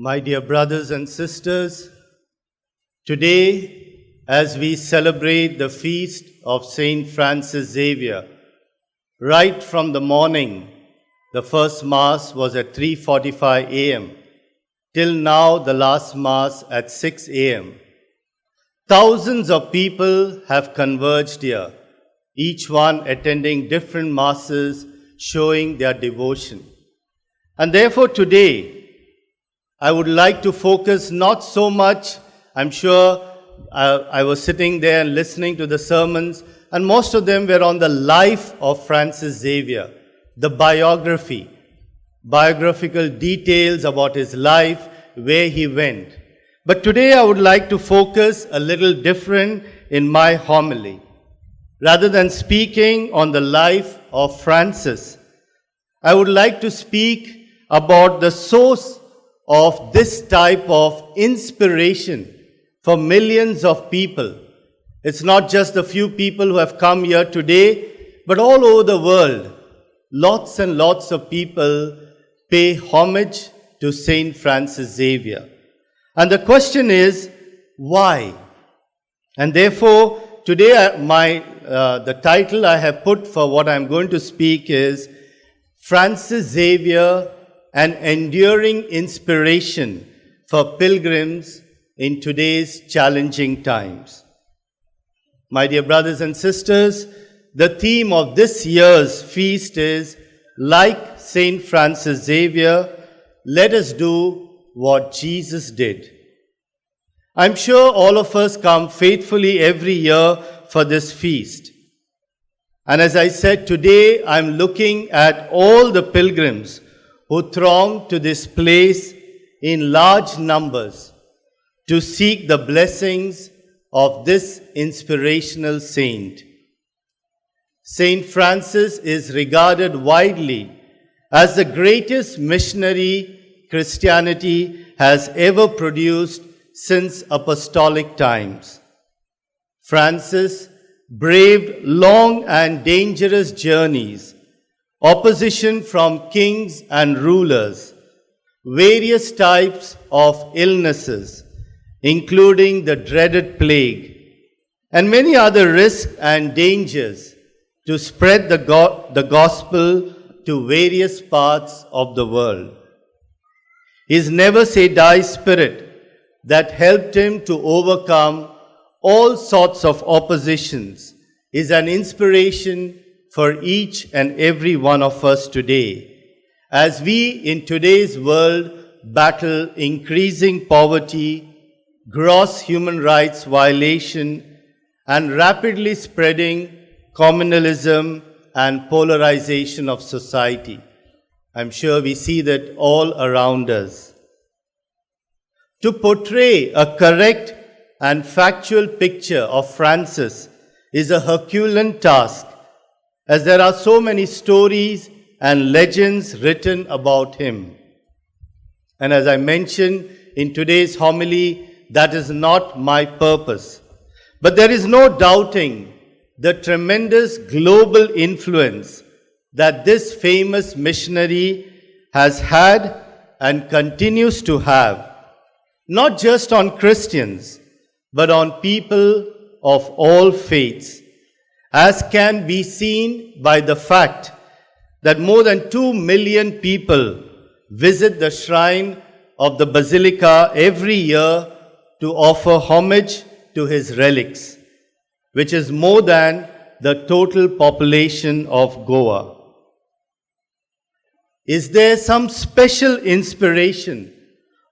My dear brothers and sisters, today, as we celebrate the feast of Saint Francis Xavier, right from the morning, the first Mass was at 3:45 a.m., till now the last Mass at 6 a.m. Thousands of people have converged here, each one attending different Masses, showing their devotion. And therefore today, I would like to focus not so much, I'm sure I was sitting there and listening to the sermons, and most of them were on the life of Francis Xavier, the biographical details about his life, where he went. But today I would like to focus a little different in my homily. Rather than speaking on the life of Francis, I would like to speak about the source of this type of inspiration for millions of people. It's not just the few people who have come here today, but all over the world, lots and lots of people pay homage to Saint Francis Xavier. And the question is, why? And therefore, today the title I have put for what I'm going to speak is Francis Xavier, an enduring inspiration for pilgrims in today's challenging times. My dear brothers and sisters, the theme of this year's feast is, like Saint Francis Xavier, let us do what Jesus did. I'm sure all of us come faithfully every year for this feast. And as I said, today I'm looking at all the pilgrims who throng to this place in large numbers to seek the blessings of this inspirational saint. Saint Francis is regarded widely as the greatest missionary Christianity has ever produced since apostolic times. Francis braved long and dangerous journeys, opposition from kings and rulers, various types of illnesses, including the dreaded plague, and many other risks and dangers to spread the gospel to various parts of the world. His never-say-die spirit that helped him to overcome all sorts of oppositions is an inspiration for each and every one of us today, as we in today's world battle increasing poverty, gross human rights violation, and rapidly spreading communalism and polarization of society. I'm sure we see that all around us. To portray a correct and factual picture of Francis is a Herculean task, as there are so many stories and legends written about him. And as I mentioned in today's homily, that is not my purpose. But there is no doubting the tremendous global influence that this famous missionary has had and continues to have, not just on Christians, but on people of all faiths, as can be seen by the fact that more than 2 million people visit the shrine of the Basilica every year to offer homage to his relics, which is more than the total population of Goa. Is there some special inspiration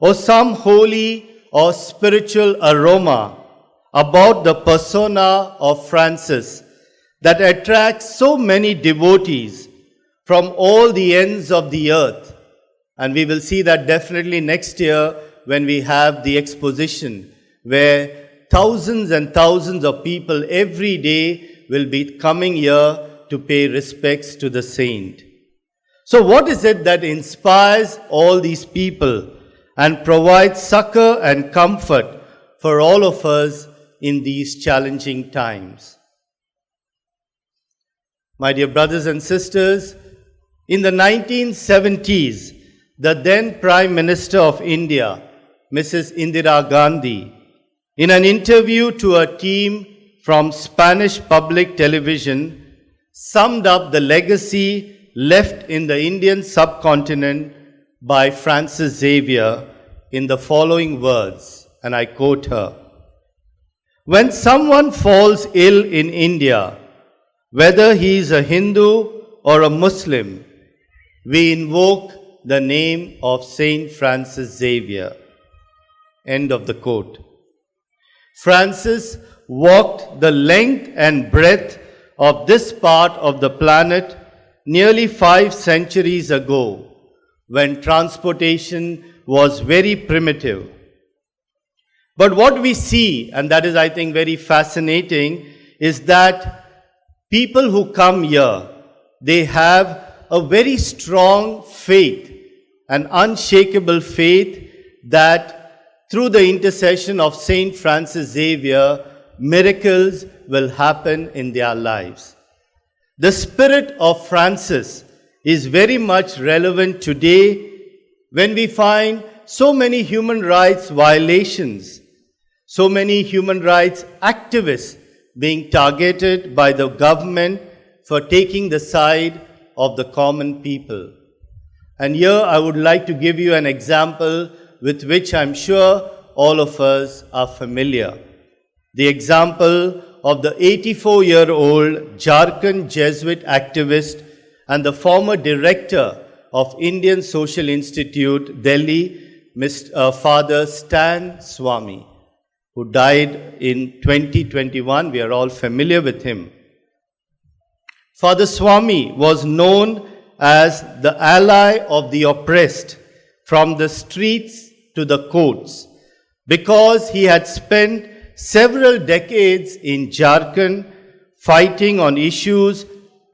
or some holy or spiritual aroma about the persona of Francis that attracts so many devotees from all the ends of the earth? And we will see that definitely next year when we have the exposition, where thousands and thousands of people every day will be coming here to pay respects to the saint. So what is it that inspires all these people and provides succor and comfort for all of us in these challenging times? My dear brothers and sisters, in the 1970s, the then Prime Minister of India, Mrs. Indira Gandhi, in an interview to a team from Spanish public television, summed up the legacy left in the Indian subcontinent by Francis Xavier in the following words, and I quote her: "When someone falls ill in India, whether he is a Hindu or a Muslim, we invoke the name of Saint Francis Xavier." End of the quote. Francis walked the length and breadth of this part of the planet nearly 5 centuries ago, when transportation was very primitive. But what we see, and that is, I think, very fascinating, is that people who come here, they have a very strong faith, an unshakable faith that through the intercession of Saint Francis Xavier, miracles will happen in their lives. The spirit of Francis is very much relevant today when we find so many human rights violations, so many human rights activists being targeted by the government for taking the side of the common people. And here I would like to give you an example with which I'm sure all of us are familiar. The example of the 84-year-old Jharkhand Jesuit activist and the former director of Indian Social Institute, Delhi, Father Stan Swami, who died in 2021. We are all familiar with him. Father Swami was known as the ally of the oppressed from the streets to the courts because he had spent several decades in Jharkhand fighting on issues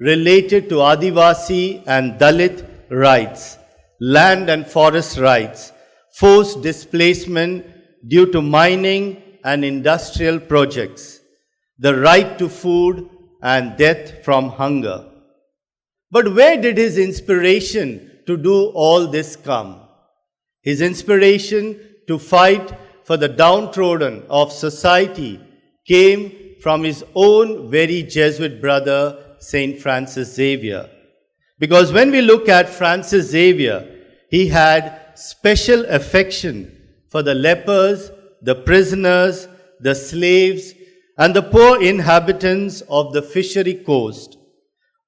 related to Adivasi and Dalit rights, land and forest rights, forced displacement due to mining and industrial projects, the right to food and death from hunger. But where did his inspiration to do all this come? His inspiration to fight for the downtrodden of society came from his own very Jesuit brother, Saint Francis Xavier. Because when we look at Francis Xavier, he had special affection for the lepers, the prisoners, the slaves, and the poor inhabitants of the fishery coast,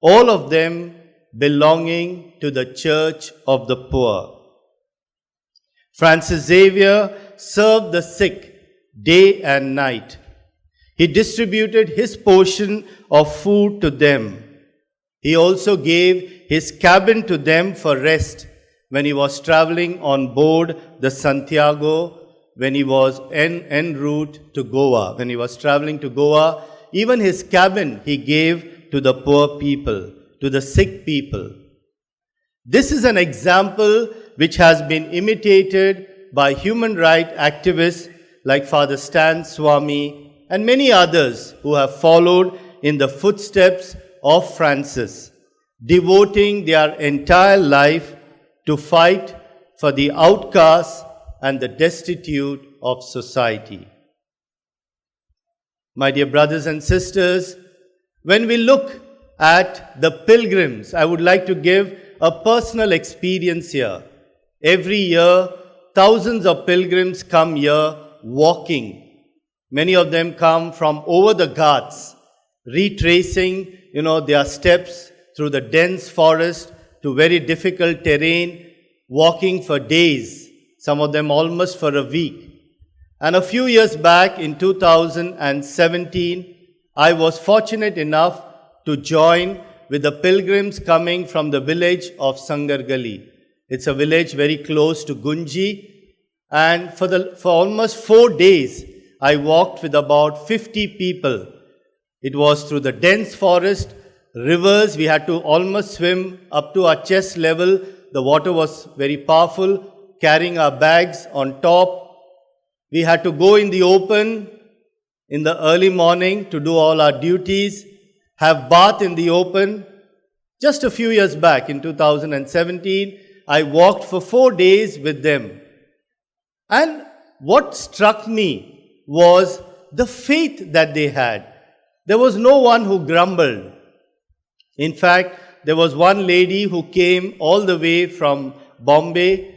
all of them belonging to the Church of the Poor. Francis Xavier served the sick day and night. He distributed his portion of food to them. He also gave his cabin to them for rest when he was traveling on board the Santiago, when he was en route to Goa. When he was traveling to Goa, even his cabin he gave to the poor people, to the sick people. This is an example which has been imitated by human rights activists like Father Stan Swami and many others who have followed in the footsteps of Francis, devoting their entire life to fight for the outcasts and the destitute of society. My dear brothers and sisters, when we look at the pilgrims, I would like to give a personal experience here. Every year, thousands of pilgrims come here walking. Many of them come from over the Ghats, retracing, their steps through the dense forest to very difficult terrain, walking for days, some of them almost for a week. And a few years back in 2017, I was fortunate enough to join with the pilgrims coming from the village of Sangargali. It's a village very close to Gunji. And for almost 4 days, I walked with about 50 people. It was through the dense forest, rivers. We had to almost swim up to our chest level. The water was very powerful, carrying our bags on top. We had to go in the open in the early morning to do all our duties, have bath in the open. Just a few years back in 2017, I walked for 4 days with them. And what struck me was the faith that they had. There was no one who grumbled. In fact, there was one lady who came all the way from Bombay.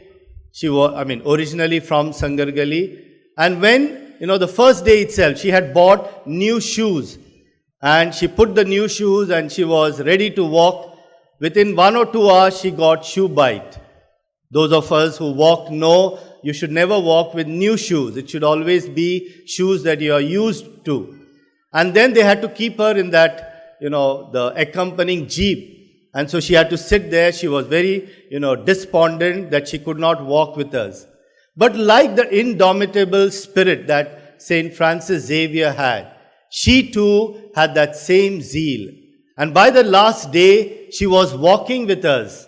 She was, originally from Sangargali. And when, the first day itself, she had bought new shoes. And she put the new shoes and she was ready to walk. Within 1 or 2 hours, she got shoe bite. Those of us who walk know you should never walk with new shoes. It should always be shoes that you are used to. And then they had to keep her in that, the accompanying jeep. And so she had to sit there. She was very, despondent that she could not walk with us. But like the indomitable spirit that St. Francis Xavier had, she too had that same zeal. And by the last day, she was walking with us.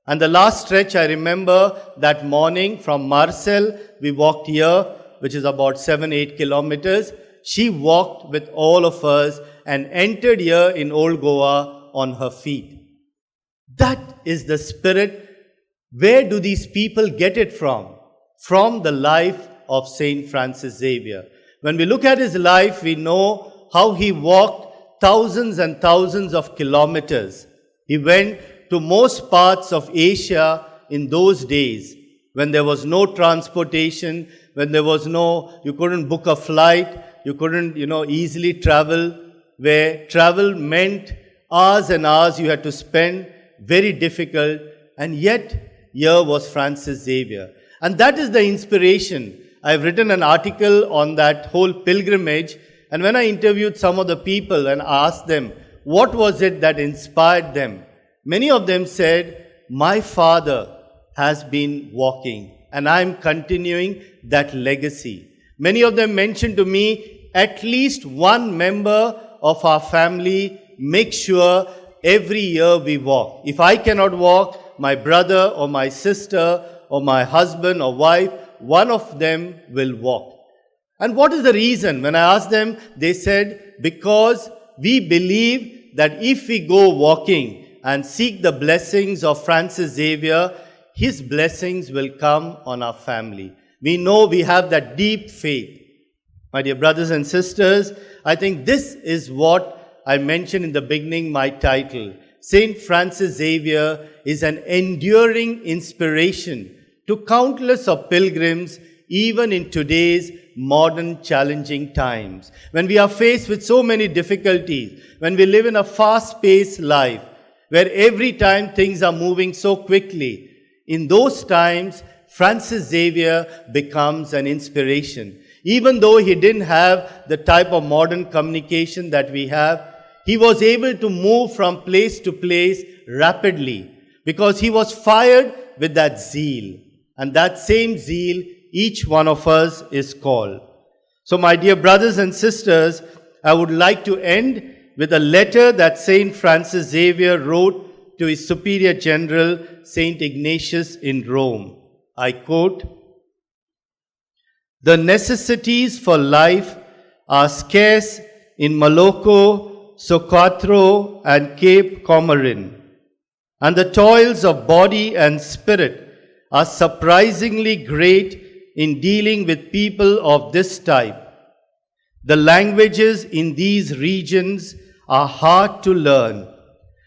And the last stretch, I remember that morning from Marcel, we walked here, which is about 7-8 kilometers. She walked with all of us and entered here in Old Goa on her feet. That is the spirit. Where do these people get it from? From the life of St. Francis Xavier. When we look at his life, we know how he walked thousands and thousands of kilometers. He went to most parts of Asia in those days when there was no transportation, when there was you couldn't book a flight, you couldn't, easily travel, where travel meant hours and hours you had to spend, very difficult, and yet here was Francis Xavier. And that is the inspiration. I've written an article on that whole pilgrimage, and when I interviewed some of the people and asked them, what was it that inspired them? Many of them said, my father has been walking and I'm continuing that legacy. Many of them mentioned to me, at least one member of our family makes sure every year we walk. If I cannot walk, my brother or my sister or my husband or wife, one of them will walk. And what is the reason? When I asked them, they said, because we believe that if we go walking and seek the blessings of Francis Xavier, his blessings will come on our family. We know we have that deep faith. My dear brothers and sisters, I think this is what I mentioned in the beginning, my title. St. Francis Xavier is an enduring inspiration to countless of pilgrims, even in today's modern challenging times. When we are faced with so many difficulties, when we live in a fast-paced life, where every time things are moving so quickly, in those times, Francis Xavier becomes an inspiration. Even though he didn't have the type of modern communication that we have, he was able to move from place to place rapidly because he was fired with that zeal. And that same zeal, each one of us is called. So my dear brothers and sisters, I would like to end with a letter that St. Francis Xavier wrote to his superior general, St. Ignatius in Rome. I quote, "The necessities for life are scarce in Malocco, Socotra, and Cape Comorin, and the toils of body and spirit are surprisingly great in dealing with people of this type. The languages in these regions are hard to learn,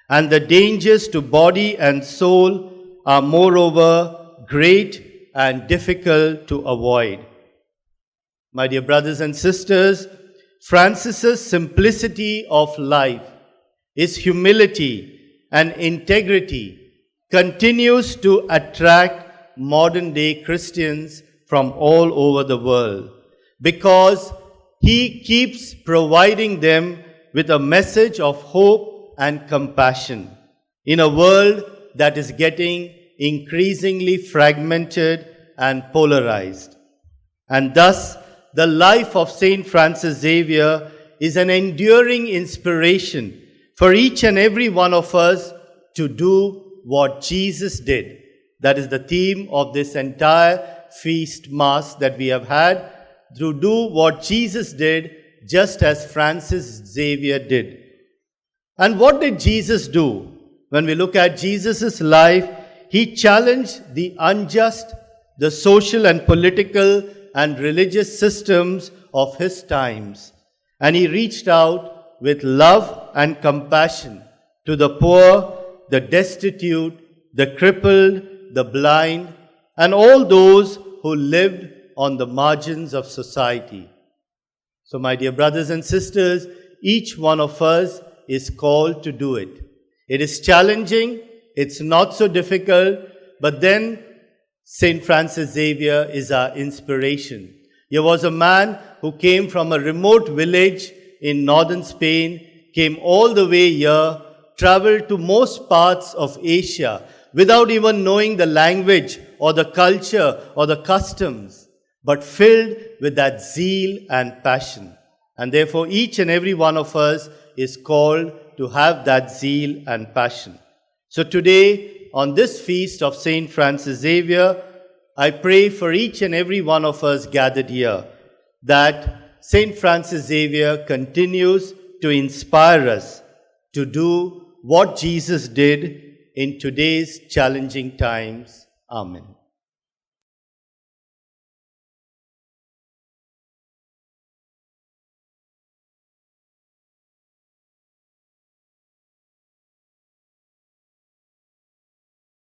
and the dangers to body and soul are moreover great and difficult to avoid." My dear brothers and sisters, Francis's simplicity of life, his humility and integrity continues to attract modern-day Christians from all over the world because he keeps providing them with a message of hope and compassion in a world that is getting increasingly fragmented and polarized. And thus, the life of St. Francis Xavier is an enduring inspiration for each and every one of us to do what Jesus did. That is the theme of this entire feast mass that we have had, to do what Jesus did, just as Francis Xavier did. And what did Jesus do? When we look at Jesus' life, he challenged the unjust, the social and political and religious systems of his times. And he reached out with love and compassion to the poor, the destitute, the crippled, the blind, and all those who lived on the margins of society. So, my dear brothers and sisters, each one of us is called to do it. It is challenging, it's not so difficult, but then St. Francis Xavier is our inspiration. He was a man who came from a remote village in northern Spain, came all the way here, traveled to most parts of Asia without even knowing the language or the culture or the customs, but filled with that zeal and passion. And therefore, each and every one of us is called to have that zeal and passion. So today, on this feast of St. Francis Xavier, I pray for each and every one of us gathered here that St. Francis Xavier continues to inspire us to do what Jesus did in today's challenging times. Amen.